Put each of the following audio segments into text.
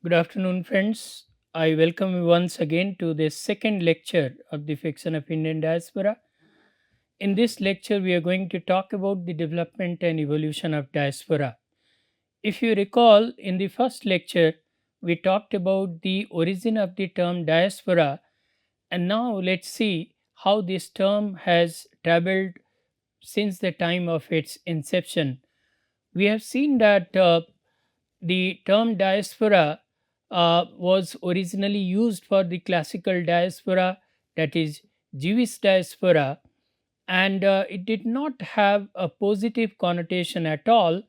Good afternoon, friends. I welcome you once again to this second lecture of the Fiction of Indian Diaspora. In this lecture, we are going to talk about the development and evolution of diaspora. If you recall, in the first lecture, we talked about the origin of the term diaspora, and now let's see how this term has traveled since the time of its inception. We have seen that the term diaspora was originally used for the classical diaspora, that is, Jewish diaspora, and it did not have a positive connotation at all.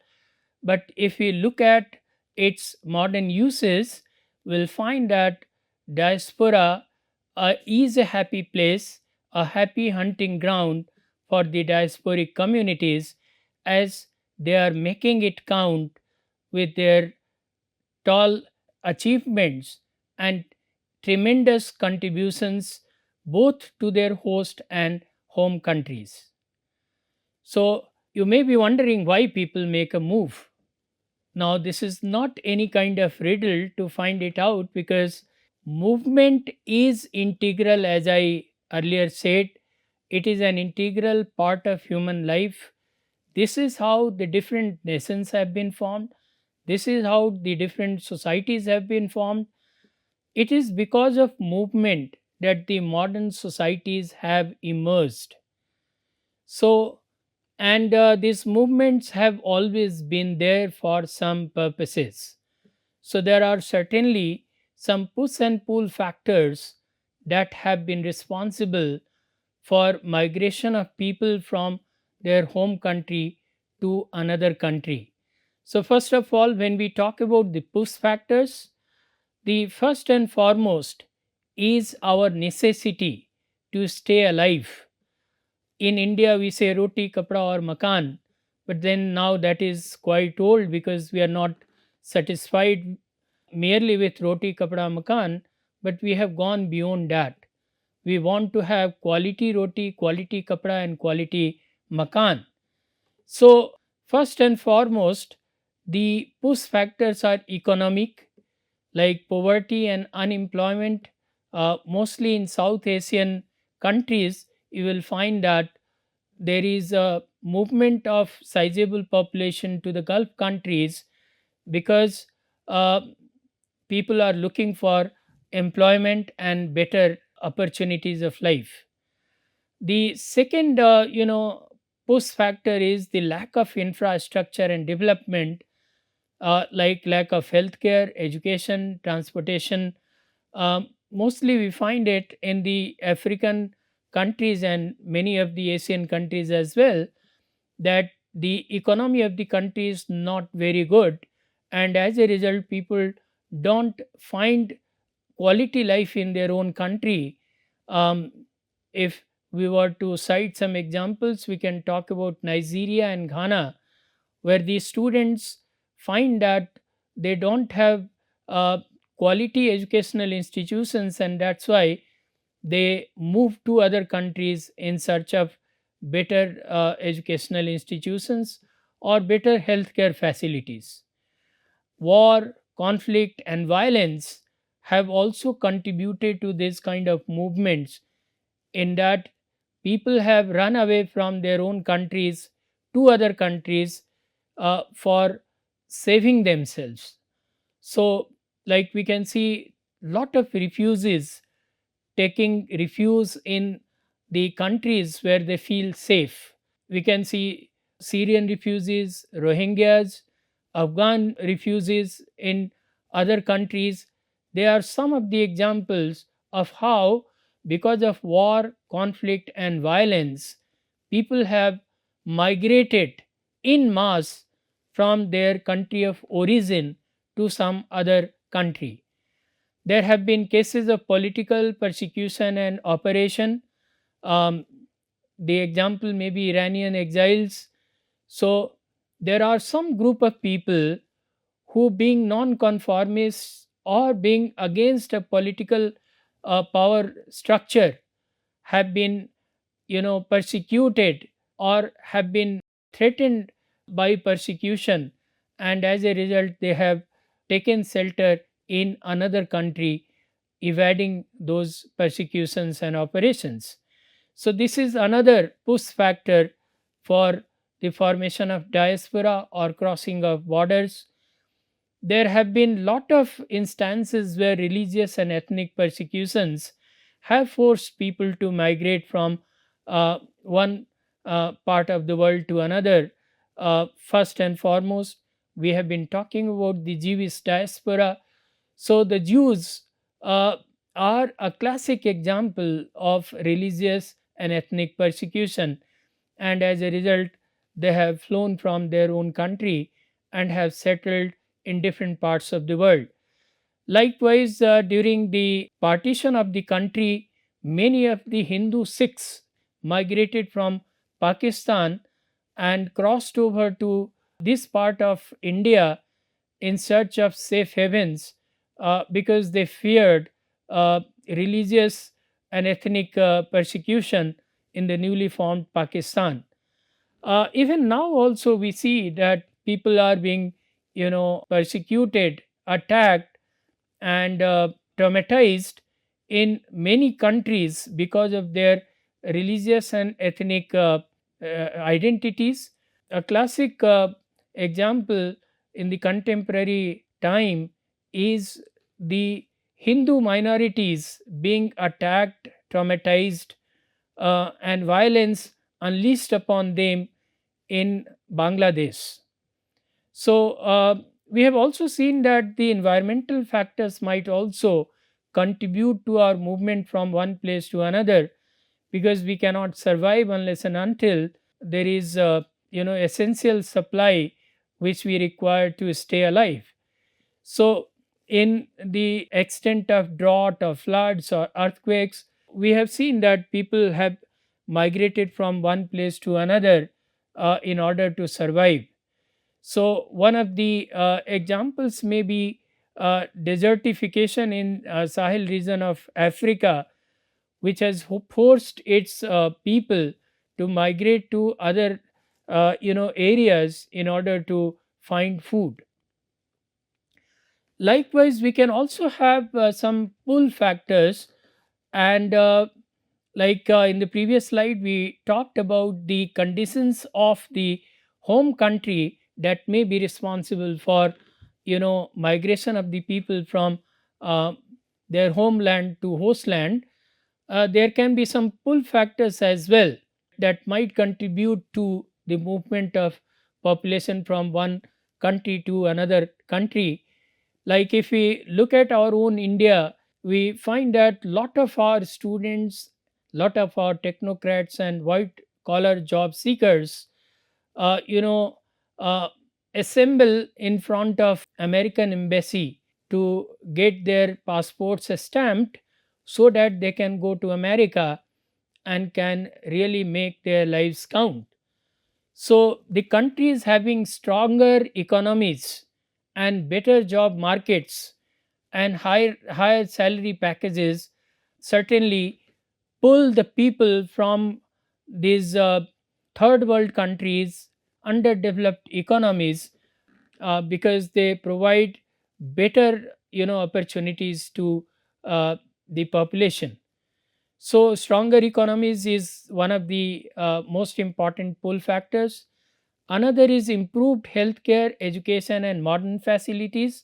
But if we look at its modern uses, we'll find that diaspora is a happy place, a happy hunting ground for the diasporic communities, as they are making it count with their tall achievements and tremendous contributions both to their host and home countries. So, you may be wondering why people make a move. Now, this is not any kind of riddle to find it out, because movement is integral, as I earlier said. It is an integral part of human life. This is how the different nations have been formed. This is how the different societies have been formed. It is because of movement that the modern societies have emerged. So, and these movements have always been there for some purposes. So, there are certainly some push and pull factors that have been responsible for migration of people from their home country to another country. So, first of all, when we talk about the push factors, the first and foremost is our necessity to stay alive. In India, we say roti, kapra, or makan, but then now that is quite old, because we are not satisfied merely with roti, kapra, makan, but we have gone beyond that. We want to have quality roti, quality kapra, and quality makan. So, first and foremost, the push factors are economic, like poverty and unemployment. Mostly in South Asian countries, you will find that there is a movement of sizable population to the Gulf countries, because uh, people are looking for employment and better opportunities of life. The second, push factor is the lack of infrastructure and development, like lack of healthcare, education, transportation. Mostly we find it in the African countries and many of the Asian countries as well, that the economy of the country is not very good, and as a result, people don't find quality life in their own country. Um, if we were to cite some examples, we can talk about Nigeria and Ghana, where the students find that they don't have uh, quality educational institutions, and that's why they move to other countries in search of better educational institutions or better healthcare facilities. War, conflict, and violence have also contributed to this kind of movements, in that people have run away from their own countries to other countries for saving themselves. So, like we can see, lot of refugees taking refuge in the countries where they feel safe. We can see Syrian refugees, Rohingyas, Afghan refugees in other countries. They are some of the examples of how, because of war, conflict, and violence, people have migrated in mass from their country of origin to some other country. There have been cases of political persecution and operation. Um, the example may be Iranian exiles. So there are some group of people who, being non-conformists or being against a political power structure, have been, persecuted or have been threatened by persecution, and as a result, they have taken shelter in another country, evading those persecutions and operations. So, this is another push factor for the formation of diaspora or crossing of borders. There have been lot of instances where religious and ethnic persecutions have forced people to migrate from one part of the world to another. First and foremost, we have been talking about the Jewish diaspora. So the Jews uh, are a classic example of religious and ethnic persecution, and as a result, they have flown from their own country and have settled in different parts of the world. Likewise, during the partition of the country, many of the Hindu Sikhs migrated from Pakistan and crossed over to this part of India in search of safe havens, because they feared religious and ethnic persecution in the newly formed Pakistan. Even now, also, we see that people are being, persecuted, attacked, and traumatized in many countries because of their religious and ethnic identities. A classic example in the contemporary time is the Hindu minorities being attacked, traumatized, and violence unleashed upon them in Bangladesh. So, we have also seen that the environmental factors might also contribute to our movement from one place to another, because we cannot survive unless and until there is a, essential supply which we require to stay alive. So, in the extent of drought or floods or earthquakes, we have seen that people have migrated from one place to another in order to survive. So, one of the examples may be desertification in Sahel region of Africa, which has forced its people to migrate to other areas in order to find food. Likewise, we can also have some pull factors, and in the previous slide, we talked about the conditions of the home country that may be responsible for, migration of the people from uh, their homeland to hostland. There can be some pull factors as well that might contribute to the movement of population from one country to another country. Like if we look at our own India, we find that lot of our students, lot of our technocrats and white collar job seekers, uh, you know, uh, assemble in front of American embassy to get their passports stamped so that they can go to America and can really make their lives count. So the countries having stronger economies and better job markets and higher salary packages certainly pull the people from these third world countries, underdeveloped economies, because they provide better opportunities to uh, the population. So, stronger economies is one of the most important pull factors. Another is improved healthcare, education, and modern facilities.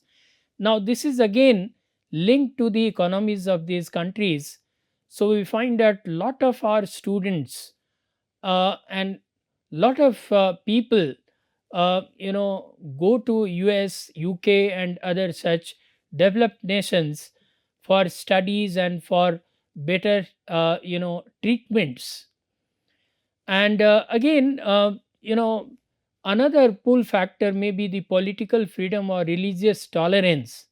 Now, this is again linked to the economies of these countries. So, we find that lot of our students and lot of people, go to US, UK, and other such developed nations for studies and for better, treatments. And again, another pull factor may be the political freedom or religious tolerance.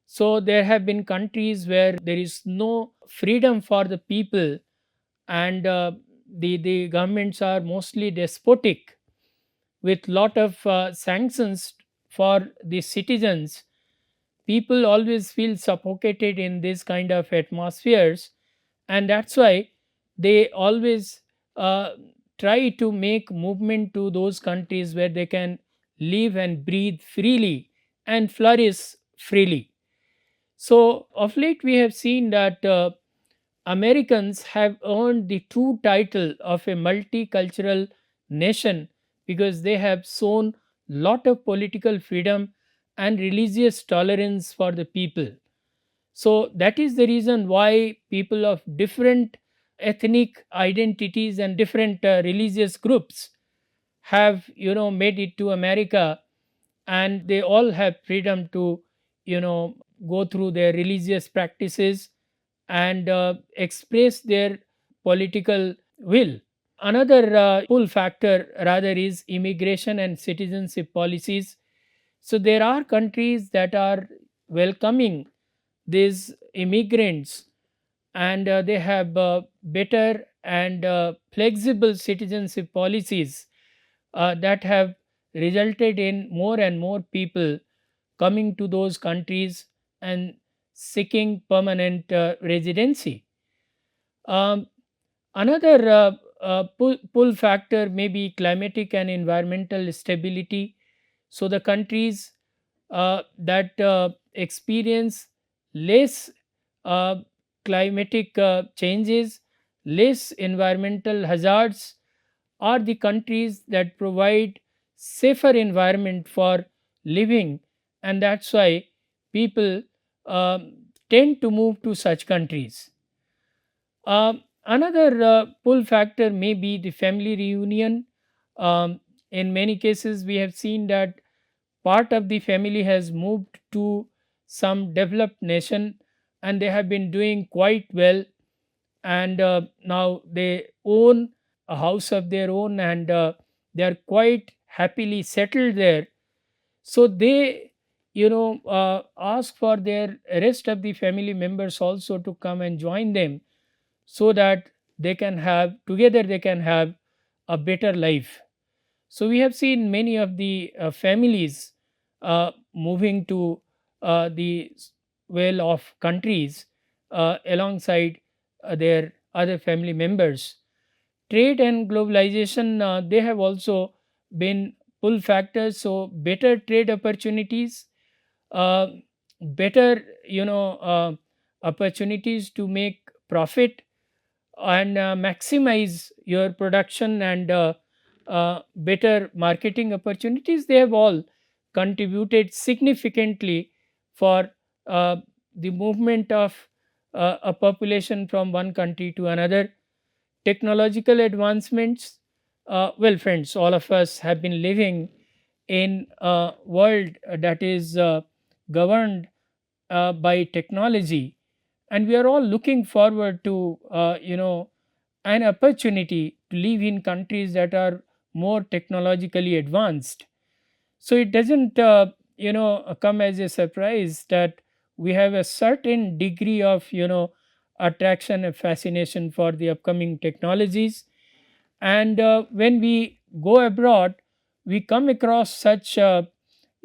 So there have been countries where there is no freedom for the people, and the governments are mostly despotic with lot of sanctions for the citizens. People always feel suffocated in this kind of atmospheres, and that's why they always uh, try to make movement to those countries where they can live and breathe freely and flourish freely. So of late we have seen that Americans have earned the true title of a multicultural nation because they have shown lot of political freedom and religious tolerance for the people. So that is the reason why people of different ethnic identities and different religious groups have made it to America, and they all have freedom to go through their religious practices and express their political will. Another pull factor rather is immigration and citizenship policies. So there are countries that are welcoming these immigrants, and they have better and flexible citizenship policies that have resulted in more and more people coming to those countries and seeking permanent residency. Um, Another pull factor may be climatic and environmental stability. So, the countries that experience less uh, climatic changes, less environmental hazards, are the countries that provide safer environment for living, and that's why people tend to move to such countries. Another pull factor may be the family reunion. In many cases, we have seen that part of the family has moved to some developed nation and they have been doing quite well, and now they own a house of their own, and they are quite happily settled there. So they ask for their rest of the family members also to come and join them, so that they can have a better life. So we have seen many of the families moving to the well off countries alongside their other family members. Trade and globalization, they have also been pull factors. So better trade opportunities, uh, better opportunities to make profit and maximize your production, and better marketing opportunities, they have all contributed significantly for uh, the movement of a population from one country to another. Technological advancements, well friends, all of us have been living in a world that is governed by technology, and we are all looking forward to an opportunity to live in countries that are more technologically advanced. So it doesn't come as a surprise that we have a certain degree of attraction and fascination for the upcoming technologies. And when we go abroad, we come across such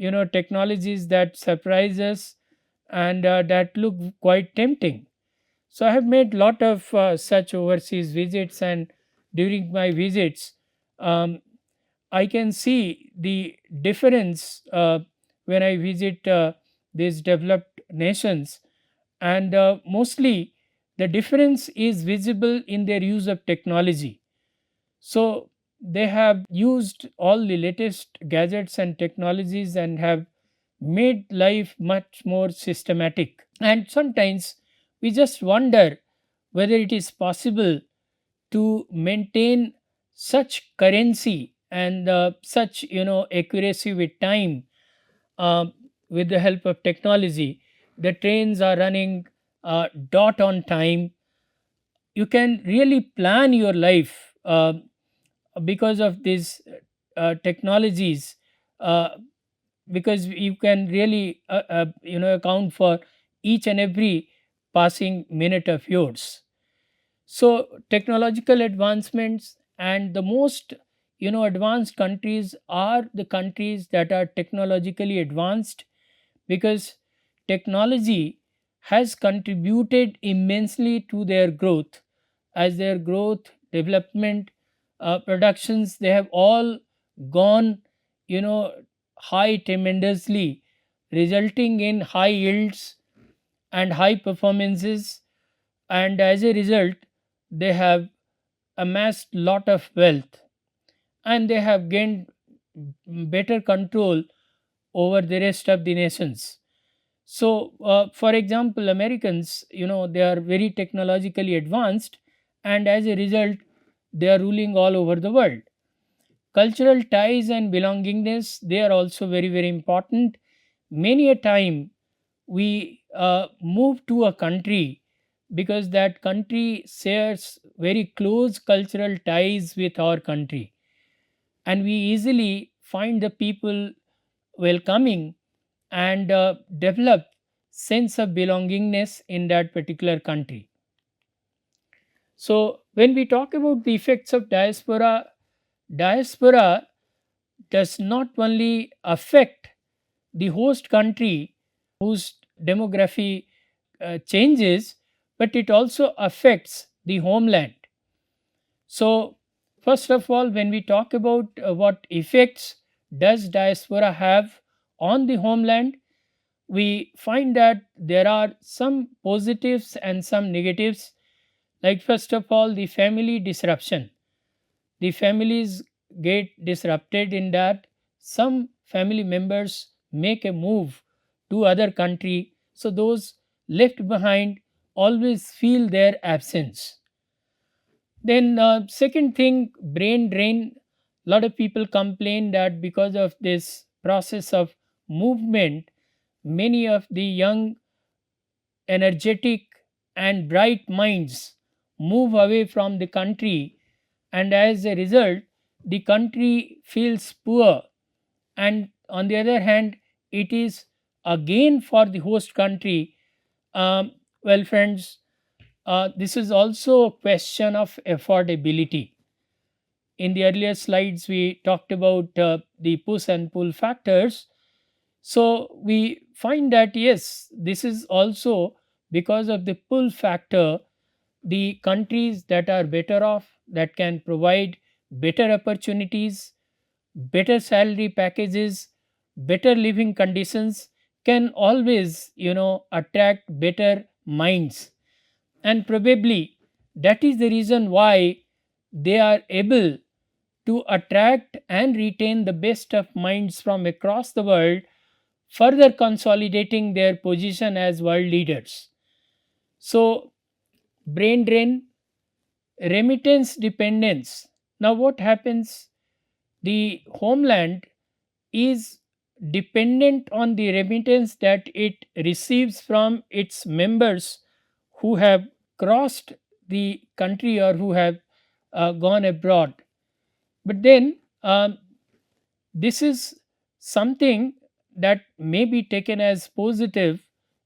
technologies that surprise us and that look quite tempting. So I have made lot of such overseas visits, and during my visits, um, I can see the difference when I visit these developed nations, and mostly the difference is visible in their use of technology. So they have used all the latest gadgets and technologies and have made life much more systematic. And sometimes we just wonder whether it is possible to maintain such currency and such accuracy with time, uh, with the help of technology. The trains are running dot on time. You can really plan your life because of these technologies, uh, because you can really account for each and every passing minute of yours. So technological advancements, and the most advanced countries are the countries that are technologically advanced, because technology has contributed immensely to their growth. As their growth, development, productions, they have all gone you know high tremendously, resulting in high yields and high performances, and as a result they have amassed lot of wealth, and they have gained better control over the rest of the nations. So for example, Americans, they are very technologically advanced, and as a result they are ruling all over the world. Cultural ties and belongingness, they are also very very important. Many a time we move to a country because that country shares very close cultural ties with our country, and we easily find the people welcoming and develop sense of belongingness in that particular country. So when we talk about the effects of diaspora, diaspora does not only affect the host country whose demography changes, but it also affects the homeland. So, first of all, when we talk about what effects does diaspora have on the homeland, we find that there are some positives and some negatives. Like, first of all, the family disruption. The families get disrupted in that some family members make a move to other country, so those left behind always feel their absence. Then second thing, brain drain. A lot of people complain that because of this process of movement, many of the young, energetic, and bright minds move away from the country, and as a result, the country feels poor. And on the other hand, it is a gain for the host country. Well, friends, this is also a question of affordability. In the earlier slides, we talked about the push and pull factors. So we find that yes, this is also because of the pull factor, the countries that are better off, that can provide better opportunities, better salary packages, better living conditions, can always, attract better minds. And probably that is the reason why they are able to attract and retain the best of minds from across the world, further consolidating their position as world leaders. So, brain drain, remittance dependence. Now, what happens? The homeland is dependent on the remittance that it receives from its members who have crossed the country or who have gone abroad. But then this is something that may be taken as positive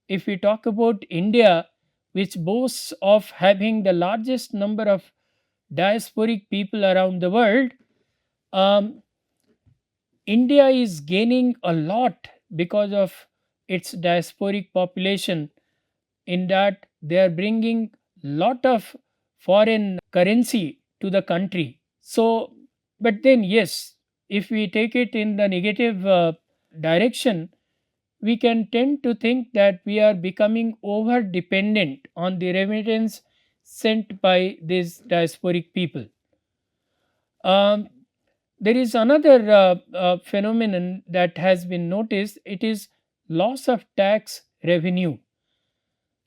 if we talk about India, which boasts of having the largest number of diasporic people around the world. Um, India is gaining a lot because of its diasporic population, in that they are bringing lot of foreign currency to the country. So, but then yes, if we take it in the negative direction, we can tend to think that we are becoming over dependent on the remittance sent by these diasporic people. Um, there is another phenomenon that has been noticed. It is loss of tax revenue.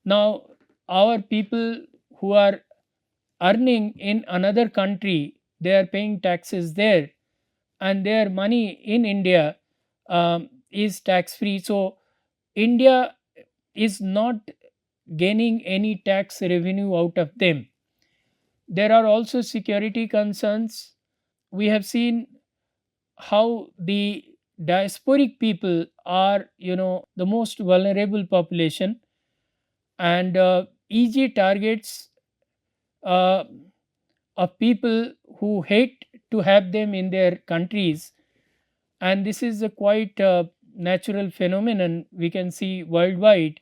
Now, our people who are earning in another country, they are paying taxes there, and their money in India is tax free. So, India is not gaining any tax revenue out of them. There are also security concerns. We have seen how the diasporic people are, the most vulnerable population, and easy targets uh, of people who hate to have them in their countries. And this is a quite natural phenomenon we can see worldwide,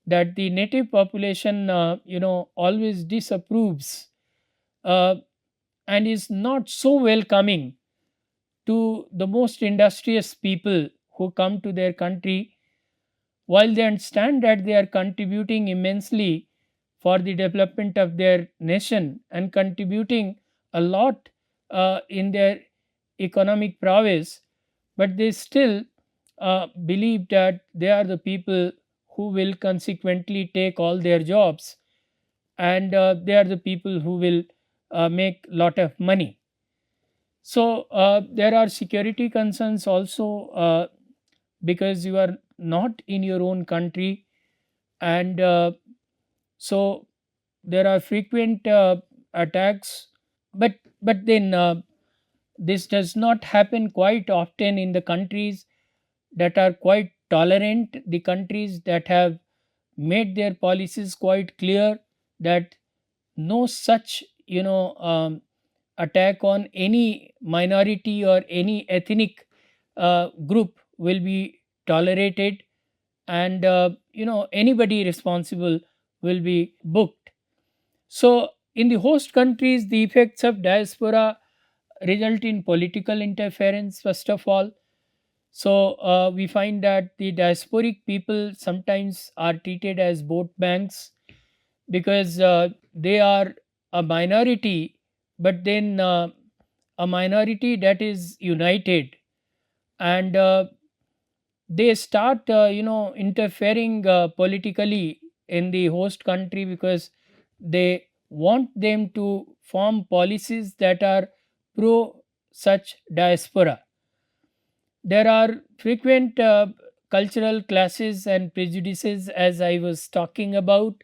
that the native population always disapproves uh, and is not so welcoming to the most industrious people who come to their country. while they understand that they are contributing immensely for the development of their nation and contributing a lot in their economic prowess, but they still believe that they are the people who will consequently take all their jobs, and they are the people who will make lot of money. So there are security concerns also, because you are not in your own country, and so there are frequent attacks. But then this does not happen quite often in the countries that are quite tolerant, the countries that have made their policies quite clear that no such attack on any minority or any ethnic group will be tolerated, and anybody responsible will be booked. So in the host countries, the effects of diaspora result in political interference first of all. So we find that the diasporic people sometimes are treated as vote banks, because they are a minority, but then a minority that is united, and they start interfering politically in the host country, because they want them to form policies that are pro such diaspora. There are frequent cultural clashes and prejudices, as I was talking about.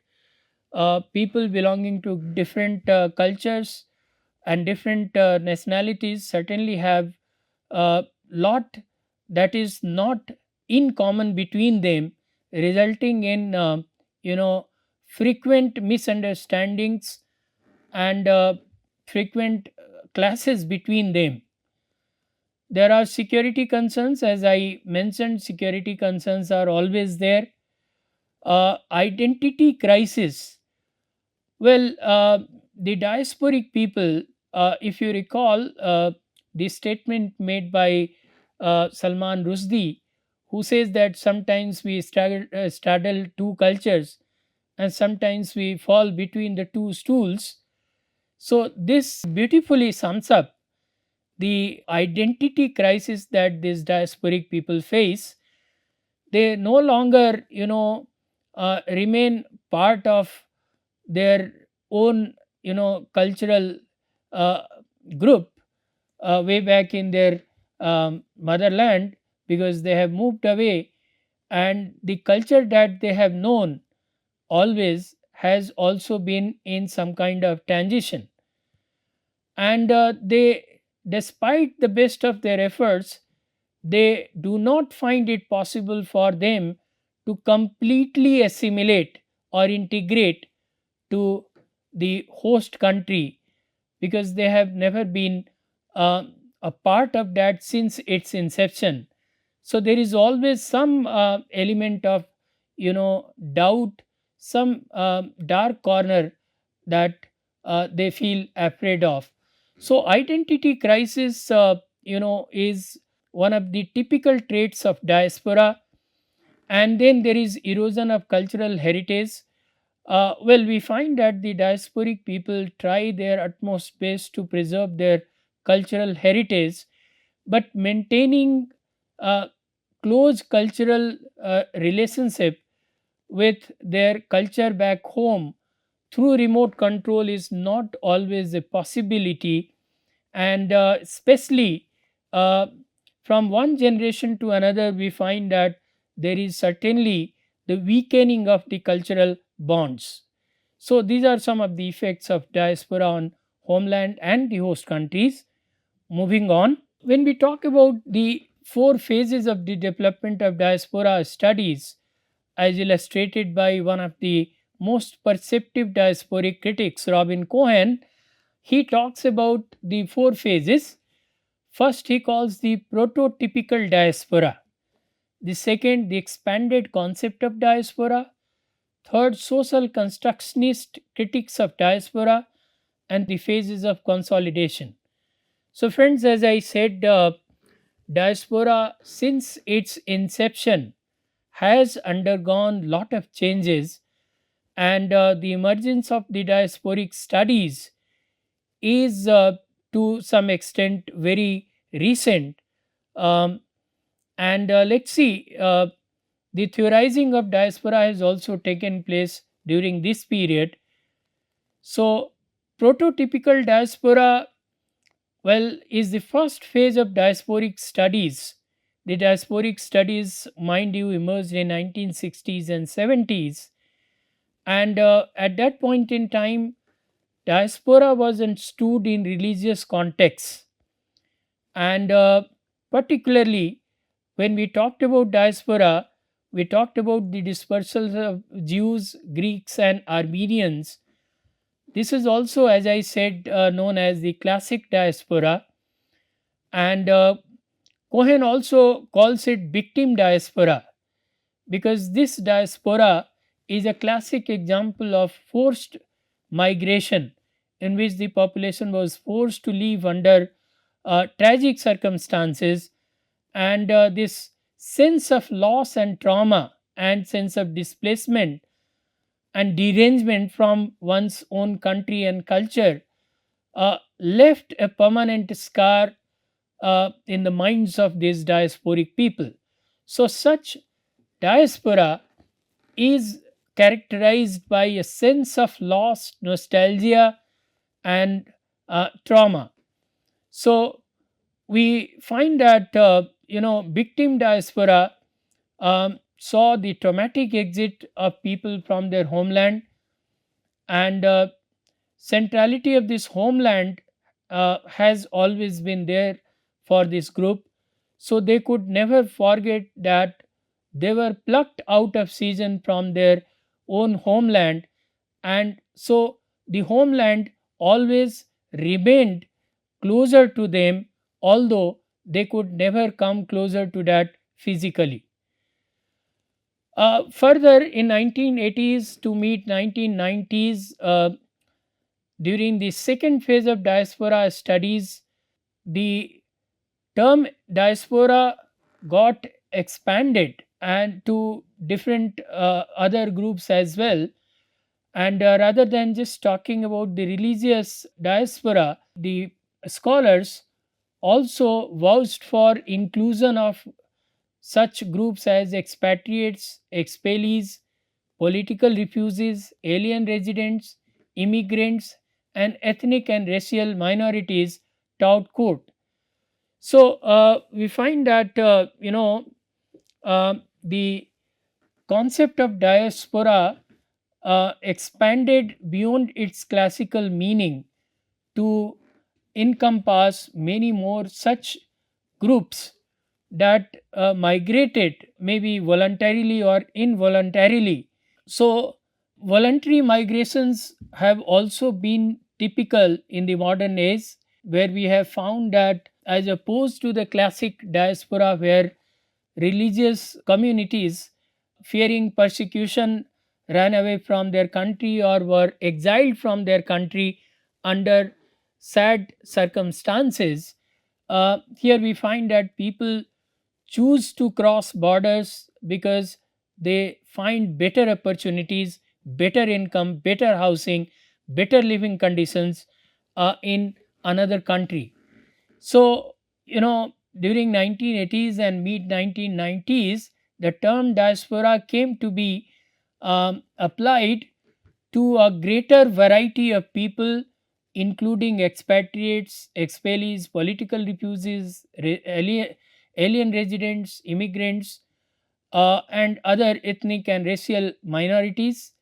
People belonging to different cultures and different nationalities certainly have a lot that is not in common between them, resulting in frequent misunderstandings and frequent clashes between them. There are security concerns, as I mentioned. Security concerns are always there. Identity crisis. Well, the diasporic people, if you recall the statement made by Salman Rushdie, who says that sometimes we straddle two cultures and sometimes we fall between the two stools. So, this beautifully sums up the identity crisis that these diasporic people face. They no longer remain part of their own cultural uh, group way back in their motherland, because they have moved away, and the culture that they have known always has also been in some kind of transition, and they, despite the best of their efforts, they do not find it possible for them to completely assimilate or integrate to the host country, because they have never been uh, a part of that since its inception. So there is always some element of doubt, some dark corner that they feel afraid of. So identity crisis is one of the typical traits of diaspora. And then there is erosion of cultural heritage. Well, we find that the diasporic people try their utmost best to preserve their cultural heritage, but maintaining a close cultural relationship with their culture back home through remote control is not always a possibility, and especially uh, from one generation to another, we find that there is certainly the weakening of the cultural bonds. So these are some of the effects of diaspora on homeland and the host countries. Moving on, when we talk about the four phases of the development of diaspora studies, as illustrated by one of the most perceptive diasporic critics, Robin Cohen, he talks about the four phases. First, he calls the prototypical diaspora. The second, the expanded concept of diaspora. Third, social constructionist critics of diaspora. And the phases of consolidation. So, friends, as I said, diaspora since its inception has undergone lot of changes, and the emergence of the diasporic studies is to some extent very recent. Um, and let's see, the theorizing of diaspora has also taken place during this period. So, prototypical diaspora, well, is the first phase of diasporic studies. The diasporic studies, mind you, emerged in 1960s and 70s, and at that point in time, diaspora was understood in religious contexts, and particularly when we talked about diaspora, we talked about the dispersal of Jews, Greeks, and Armenians. This is also, as I said, known as the classic diaspora, and Cohen also calls it victim diaspora, because this diaspora is a classic example of forced migration in which the population was forced to live under tragic circumstances, and this sense of loss and trauma and sense of displacement and derangement from one's own country and culture left a permanent scar in the minds of these diasporic people. So, such diaspora is characterized by a sense of loss, nostalgia, and trauma. So, we find that victim diaspora saw the traumatic exit of people from their homeland, and centrality of this homeland has always been there for this group. So they could never forget that they were plucked out of season from their own homeland, and so the homeland always remained closer to them, although they could never come closer to that physically. Further, in 1980s to mid 1990s, during the second phase of diaspora studies, the term diaspora got expanded and to different other groups as well. And rather than just talking about the religious diaspora, the scholars also vouched for inclusion of such groups as expatriates, expellees, political refugees, alien residents, immigrants, and ethnic and racial minorities taught court. So we find that the concept of diaspora expanded beyond its classical meaning to encompass many more such groups that migrated maybe voluntarily or involuntarily. So, voluntary migrations have also been typical in the modern age, where we have found that, as opposed to the classic diaspora, where religious communities, fearing persecution, ran away from their country or were exiled from their country under sad circumstances, here we find that people choose to cross borders because they find better opportunities, better income, better housing, better living conditions in another country. So, during 1980s and mid 1990s, the term diaspora came to be applied to a greater variety of people, including expatriates, expellees, political refugees, alien residents, immigrants, and other ethnic and racial minorities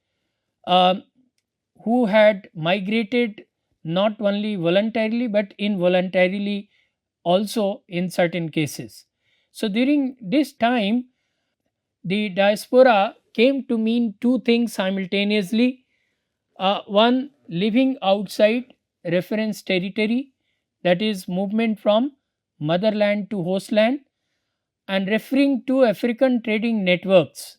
um, who had migrated not only voluntarily but involuntarily also in certain cases. So, during this time, the diaspora came to mean two things simultaneously. One, living outside reference territory, that is, movement from motherland to hostland, and referring to African trading networks,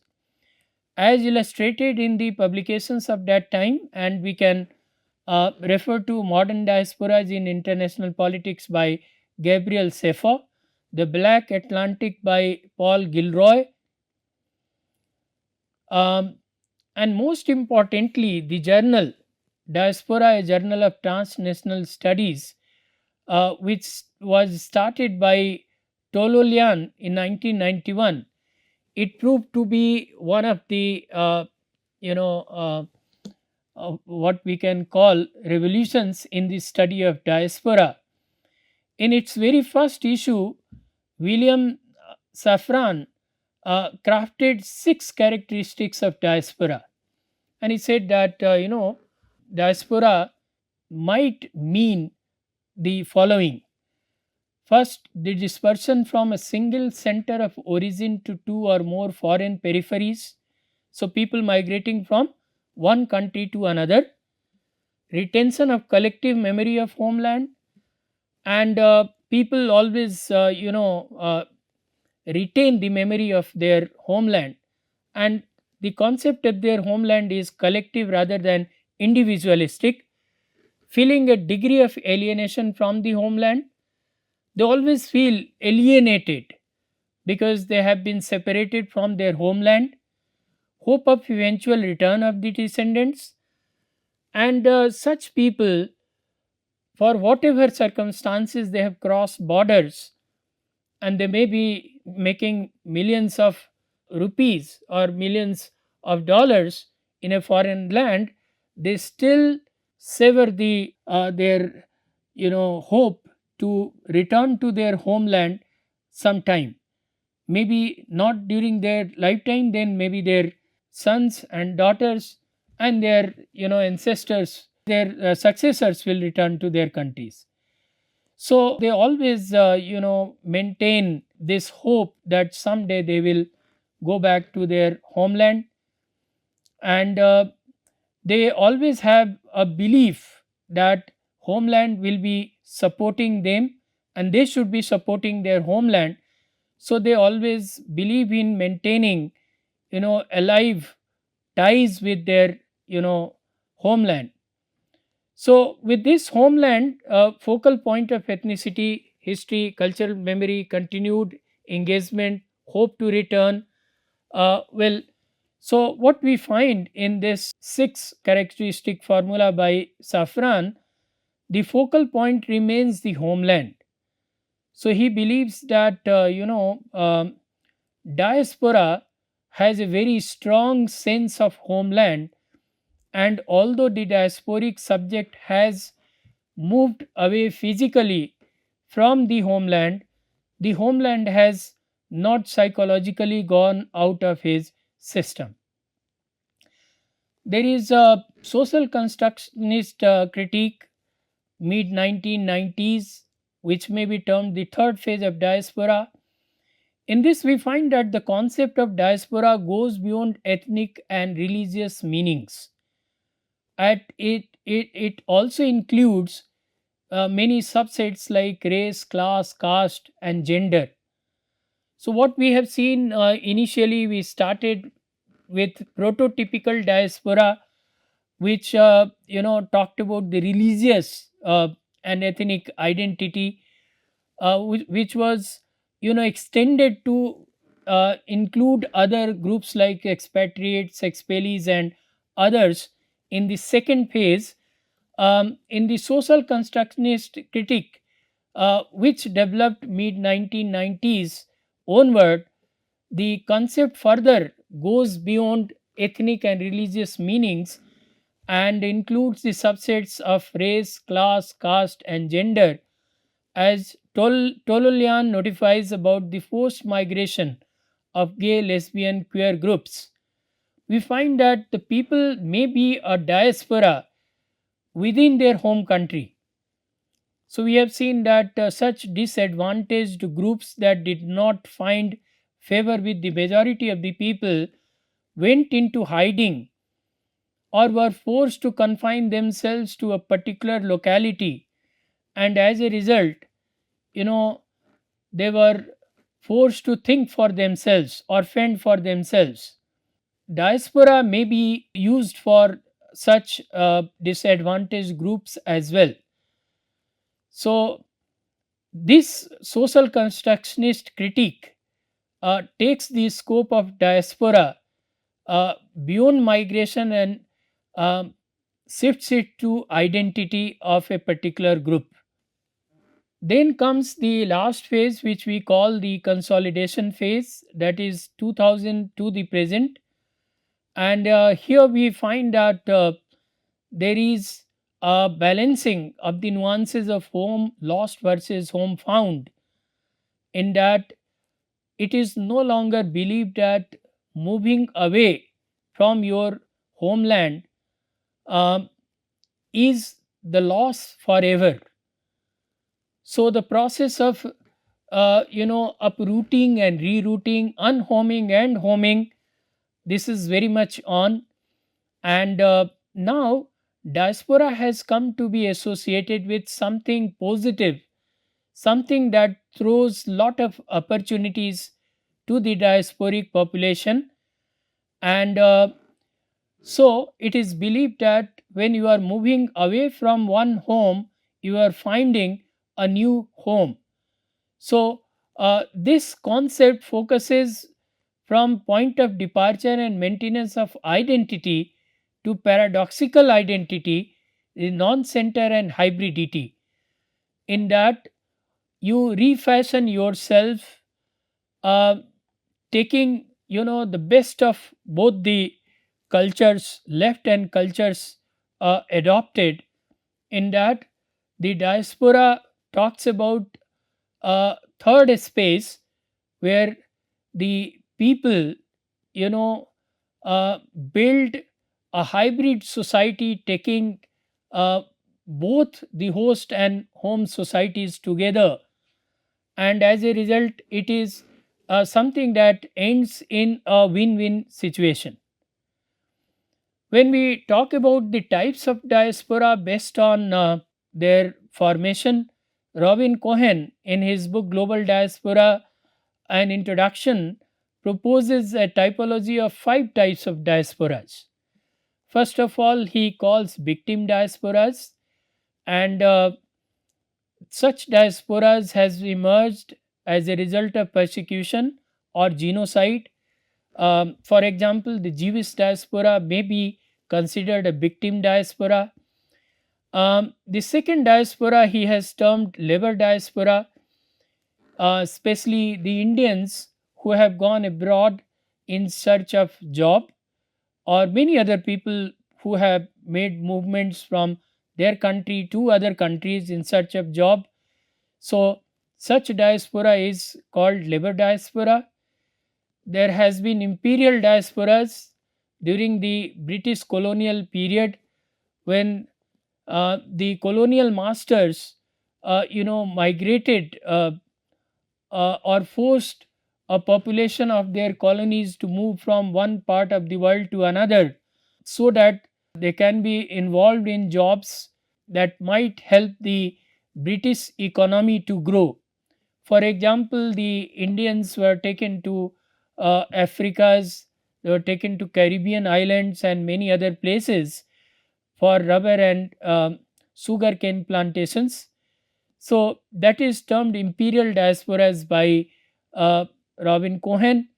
as illustrated in the publications of that time. And we can refer to Modern Diasporas in International Politics by Gabriel Sefer, The Black Atlantic by Paul Gilroy, Um, and most importantly, the journal Diaspora, a journal of transnational studies, which was started by Tololian in 1991. It proved to be one of the you know what we can call revolutions in the study of diaspora. In its very first issue, William Safran crafted 6 characteristics of diaspora, and he said that diaspora might mean the following. First, the dispersion from a single center of origin to two or more foreign peripheries. So, people migrating from one country to another, retention of collective memory of homeland, and people always, retain the memory of their homeland, and the concept of their homeland is collective rather than individualistic, feeling a degree of alienation from the homeland. They always feel alienated because they have been separated from their homeland, hope of eventual return of the descendants, and such people, for whatever circumstances, they have crossed borders and they may be making millions of rupees or millions of dollars in a foreign land. They still sever their hope to return to their homeland sometime, maybe not during their lifetime, then maybe their sons and daughters and their ancestors, their successors will return to their countries. So they always maintain this hope that someday they will go back to their homeland, and they always have a belief that homeland will be supporting them and they should be supporting their homeland. So they always believe in maintaining alive ties with their homeland. So with this homeland, focal point of ethnicity, history, cultural memory, continued engagement, hope to return. Well, so what we find in this 6 characteristic formula by Safran, the focal point remains the homeland. So he believes that diaspora has a very strong sense of homeland, and although the diasporic subject has moved away physically from the homeland has not psychologically gone out of his system. There is a social constructionist critique, mid 1990s, which may be termed the third phase of diaspora. In this, we find that the concept of diaspora goes beyond ethnic and religious meanings. It also includes many subsets like race, class, caste, and gender. So, what we have seen initially, we started with prototypical diaspora, which talked about the religious and ethnic identity, which was extended to include other groups like expatriates, expellees, and others. In the second phase, in the social constructionist critique, which developed mid 1990s onward, the concept further goes beyond ethnic and religious meanings and includes the subsets of race, class, caste, and gender, as Tololian notifies about the forced migration of gay, lesbian, queer groups. We find that the people may be a diaspora within their home country. So, we have seen that such disadvantaged groups that did not find favor with the majority of the people went into hiding or were forced to confine themselves to a particular locality, and as a result, you know, they were forced to think for themselves or fend for themselves. Diaspora may be used for such disadvantaged groups as well. So, this social constructionist critique takes the scope of diaspora uh, beyond migration and um, shifts it to identity of a particular group. Then comes the last phase, which we call the consolidation phase, that is 2000 to the present. And here we find that there is a balancing of the nuances of home lost versus home found, in that it is no longer believed that moving away from your homeland um, is the loss forever. So the process of uprooting and rerouting, unhoming and homing, this is very much on. And now diaspora has come to be associated with something positive, something that throws lot of opportunities to the diasporic population. And so it is believed that when you are moving away from one home, you are finding a new home. So this concept focuses from point of departure and maintenance of identity to paradoxical identity, the non-center and hybridity, in that you refashion yourself, uh, taking the best of both the cultures left and cultures adopted, in that the diaspora talks about a third space where the people you know uh, build a hybrid society, taking uh, both the host and home societies together, and as a result it is something that ends in a win-win situation. When we talk about the types of diaspora based on their formation, Robin Cohen, in his book Global Diaspora, an introduction, proposes a typology of five types of diasporas. First of all, he calls victim diasporas, and such diasporas has emerged as a result of persecution or genocide. For example, the Jewish diaspora may be considered a victim diaspora. The second diaspora he has termed labor diaspora, especially the Indians who have gone abroad in search of job, or many other people who have made movements from their country to other countries in search of job. So such diaspora is called labor diaspora. There has been imperial diasporas during the British colonial period, when the colonial masters migrated or forced a population of their colonies to move from one part of the world to another, so that they can be involved in jobs that might help the British economy to grow. For example, the Indians were taken to Africa's, they were taken to Caribbean islands and many other places for rubber and sugarcane plantations. So that is termed imperial diasporas by uh, Robin Cohen.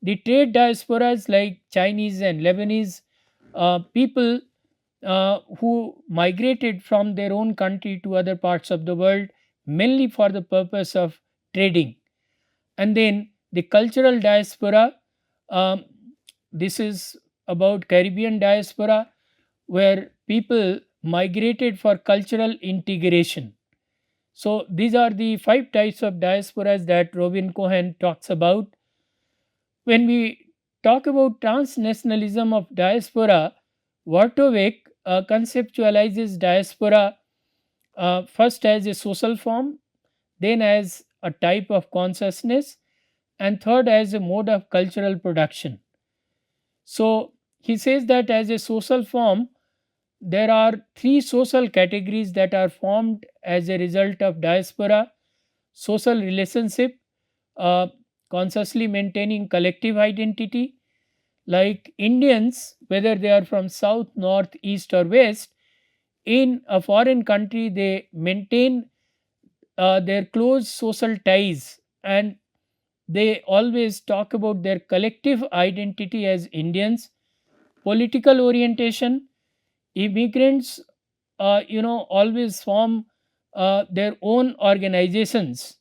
The trade diasporas like Chinese and Lebanese people who migrated from their own country to other parts of the world, mainly for the purpose of trading. And then the cultural diaspora, um, this is about Caribbean diaspora, where people migrated for cultural integration. So these are the five types of diasporas that Robin Cohen talks about. When we talk about transnationalism of diaspora, Wartowick conceptualizes diaspora first as a social form, then as a type of consciousness, and third as a mode of cultural production. So he says that as a social form, there are three social categories that are formed as a result of diaspora: social relationship, uh, consciously maintaining collective identity, like Indians, whether they are from south, north, east, or west, in a foreign country, they maintain their close social ties, and they always talk about their collective identity as Indians. Political orientation, immigrants always form their own organizations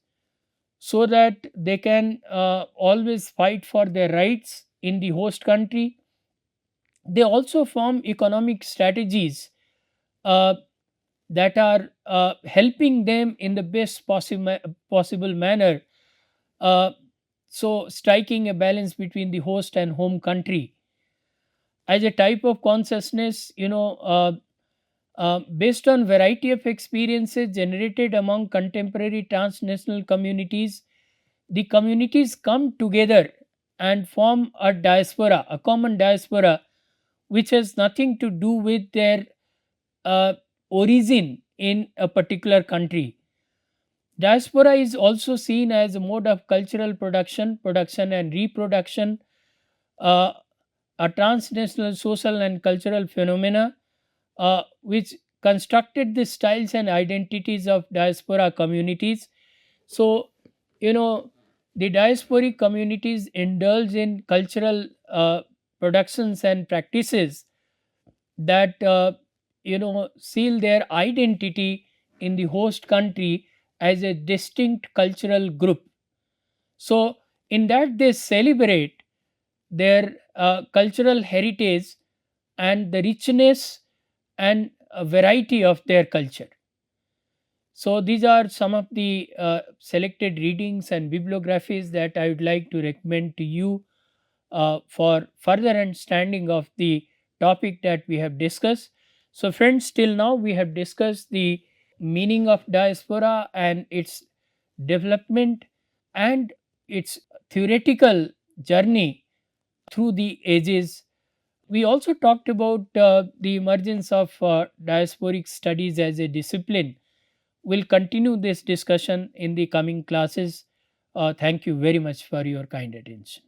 so that they can always fight for their rights in the host country. They also form economic strategies uh, that are helping them in the best possible manner. Uh, so, striking a balance between the host and home country as a type of consciousness, based on variety of experiences generated among contemporary transnational communities, the communities come together and form a diaspora, a common diaspora, which has nothing to do with their uh, origin in a particular country. Diaspora is also seen as a mode of cultural production and reproduction, uh, a transnational social and cultural phenomena which constructed the styles and identities of diaspora communities. So, you know, the diasporic communities indulge in cultural productions and practices that seal their identity in the host country as a distinct cultural group. So, in that they celebrate their cultural heritage and the richness and variety of their culture. So, these are some of the selected readings and bibliographies that I would like to recommend to you for further understanding of the topic that we have discussed. So, friends, till now we have discussed the meaning of diaspora and its development and its theoretical journey through the ages. We also talked about the emergence of diasporic studies as a discipline. We'll continue this discussion in the coming classes. Thank you very much for your kind attention.